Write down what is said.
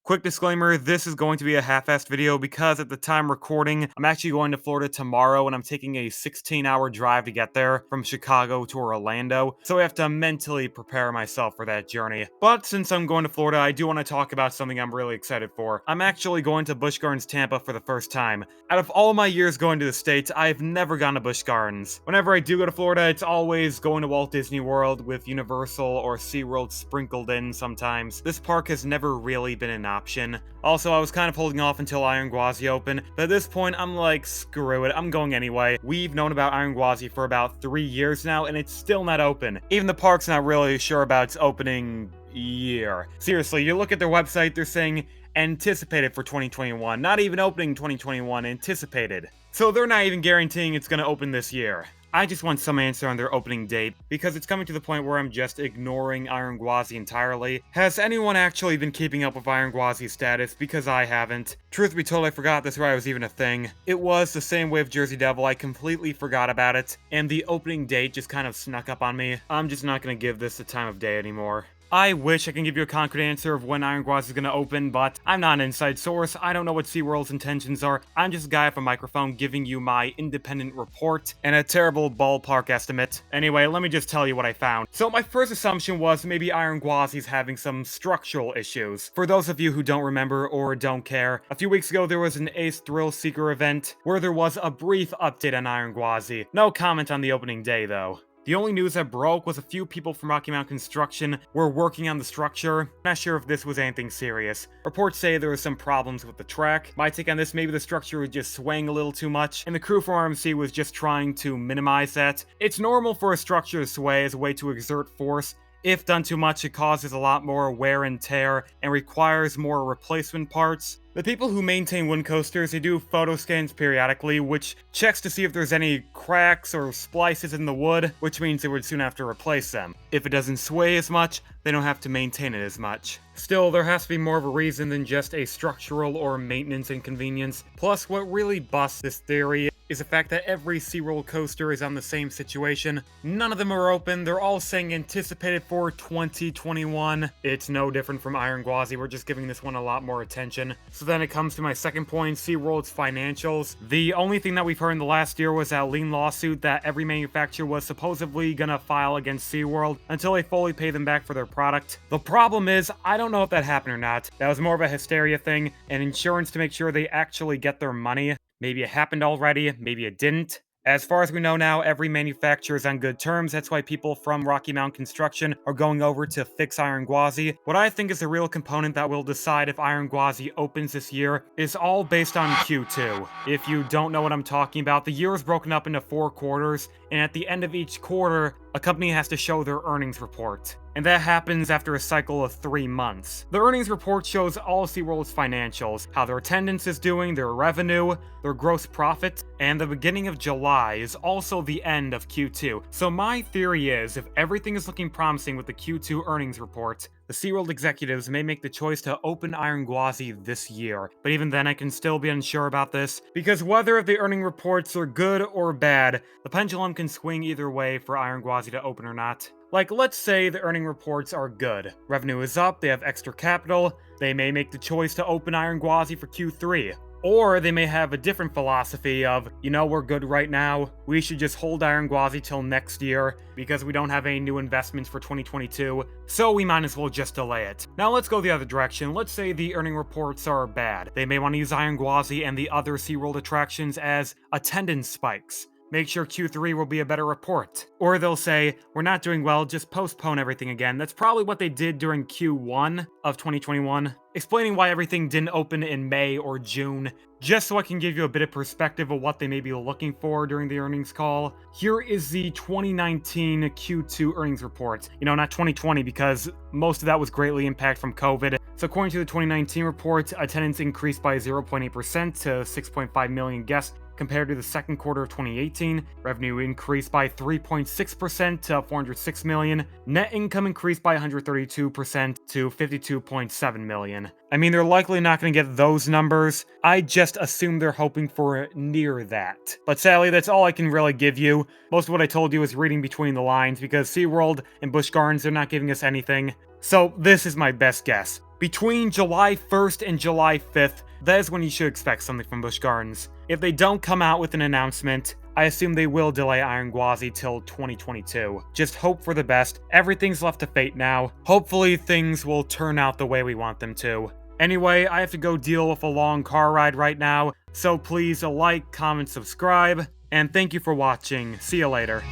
Quick disclaimer, this is going to be a half-assed video because at the time recording, I'm actually going to Florida tomorrow and I'm taking a 16-hour drive to get there from Chicago to Orlando, so I have to mentally prepare myself for that journey. But since I'm going to Florida, I do want to talk about something I'm really excited for. I'm actually going to Busch Gardens Tampa for the first time. Out of all my years going to the States, I've never gone to Busch Gardens. Whenever I do go to Florida, it's always going to Walt Disney World with Universal or Seaworld sprinkled in sometimes. This park has never really been an option. Also, I was kind of holding off until Gwazi open, but at this point, I'm like, screw it, I'm going anyway. We've known about Gwazi for about 3 years now, and it's still not open. Even the park's not really sure about its opening year. Seriously, you look at their website, they're saying anticipated for 2021, not even opening 2021, anticipated. So they're not even guaranteeing it's gonna open this year. I just want some answer on their opening date, because it's coming to the point where I'm just ignoring Gwazi entirely. Has anyone actually been keeping up with Gwazi's status? Because I haven't. Truth be told, I forgot this ride was even a thing. It was the same way with Jersey Devil, I completely forgot about it, and the opening date just kind of snuck up on me. I'm just not gonna give this the time of day anymore. I wish I can give you a concrete answer of when Gwazi is going to open, but I'm not an inside source, I don't know what SeaWorld's intentions are, I'm just a guy with a microphone giving you my independent report and a terrible ballpark estimate. Anyway, let me just tell you what I found. So my first assumption was maybe Gwazi's having some structural issues. For those of you who don't remember or don't care, a few weeks ago there was an Ace Thrill Seeker event where there was a brief update on Gwazi. No comment on the opening day though. The only news that broke was a few people from Rocky Mountain Construction were working on the structure. Not sure if this was anything serious. Reports say there were some problems with the track. My take on this, maybe the structure was just swaying a little too much, and the crew from RMC was just trying to minimize that. It's normal for a structure to sway as a way to exert force. If done too much, it causes a lot more wear and tear and requires more replacement parts. The people who maintain wind coasters, they do photo scans periodically, which checks to see if there's any cracks or splices in the wood, which means they would soon have to replace them. If it doesn't sway as much, they don't have to maintain it as much. Still, there has to be more of a reason than just a structural or maintenance inconvenience. Plus, what really busts this theory is the fact that every SeaWorld coaster is on the same situation. None of them are open, they're all saying anticipated for 2021. It's no different from Gwazi, we're just giving this one a lot more attention. So then it comes to my second point, SeaWorld's financials. The only thing that we've heard in the last year was that lien lawsuit that every manufacturer was supposedly gonna file against SeaWorld until they fully pay them back for their product. The problem is, I don't know if that happened or not. That was more of a hysteria thing, and insurance to make sure they actually get their money. Maybe it happened already, maybe it didn't. As far as we know now, every manufacturer is on good terms. That's why people from Rocky Mountain Construction are going over to fix Gwazi. What I think is the real component that will decide if Gwazi opens this year is all based on Q2. If you don't know what I'm talking about, the year is broken up into 4 quarters, and at the end of each quarter, a company has to show their earnings report. And that happens after a cycle of 3 months. The earnings report shows all SeaWorld's financials, how their attendance is doing, their revenue, their gross profit, and the beginning of July is also the end of Q2. So my theory is, if everything is looking promising with the Q2 earnings report, the SeaWorld executives may make the choice to open Gwazi this year. But even then, I can still be unsure about this, because whether the earning reports are good or bad, the pendulum can swing either way for Gwazi to open or not. Like, let's say the earning reports are good. Revenue is up, they have extra capital, they may make the choice to open Gwazi for Q3. Or they may have a different philosophy of, you know, we're good right now, we should just hold Gwazi till next year, because we don't have any new investments for 2022, so we might as well just delay it. Now let's go the other direction. Let's say the earning reports are bad. They may want to use Gwazi and the other SeaWorld attractions as attendance spikes. Make sure Q3 will be a better report. Or they'll say, we're not doing well, just postpone everything again. That's probably what they did during Q1 of 2021. Explaining why everything didn't open in May or June, just so I can give you a bit of perspective of what they may be looking for during the earnings call. Here is the 2019 Q2 earnings report. You know, not 2020, because most of that was greatly impacted from COVID. So according to the 2019 report, attendance increased by 0.8% to 6.5 million guests compared to the second quarter of 2018. Revenue increased by 3.6% to 406 million. Net income increased by 132% to 52.7 million. I mean, they're likely not going to get those numbers. I just assume they're hoping for near that. But sadly, that's all I can really give you. Most of what I told you is reading between the lines, because SeaWorld and Busch Gardens, they're not giving us anything. So this is my best guess. Between July 1st and July 5th, that is when you should expect something from Busch Gardens. If they don't come out with an announcement, I assume they will delay Iron Gwazi till 2022. Just hope for the best. Everything's left to fate now. Hopefully things will turn out the way we want them to. Anyway, I have to go deal with a long car ride right now, so please like, comment, subscribe, and thank you for watching. See you later.